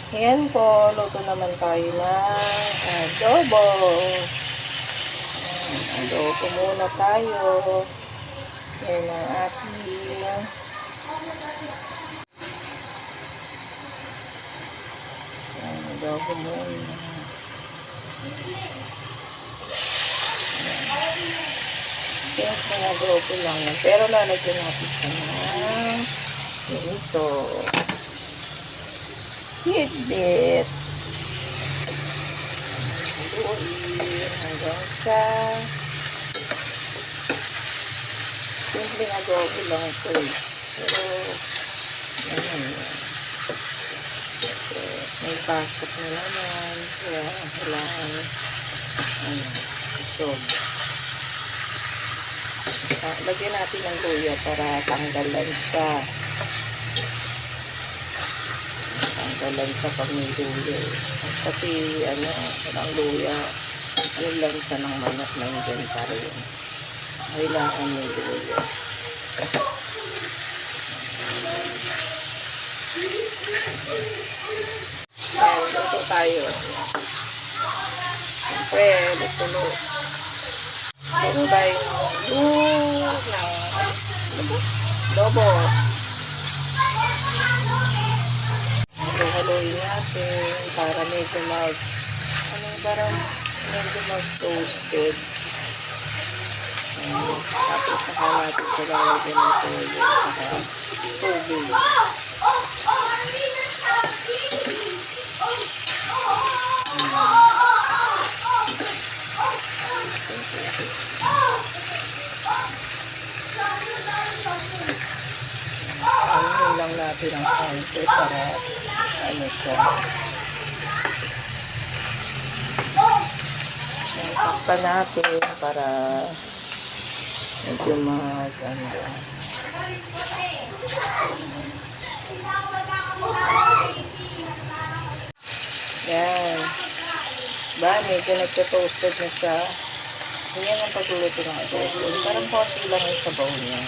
Ayan po, luto naman tayo ng adobo. Adobo muna tayo. Ayan ang ating adobo muna. Simple na adobo lang yan. Pero lalagyan natin siya ng ito. Tidbits. Luin hanggang sa simple na adobo lang ito eh. Pero ayan yan. May pasok na naman. Kaya kailangan ito. Lagyan natin ng luya para tanggalan sa pag may luya. Kasi ang luya, yung lansa ng manok na yun pa rin. Kailangan may luya. Ayan, luto tayo. Siyempre, luto. Luto tayo. Adobo. Haluin natin para medyo mag-toasted. Tapos saka natin sa lalagyan ng tuloy saka tubig. Ano lang natin ang konti para siya. Takpan natin para medyo yan. Ba, medyo nagto-toasted na siya. Ganyan ang pagluluto ng adobo. Parang konti lang yung sabaw niya.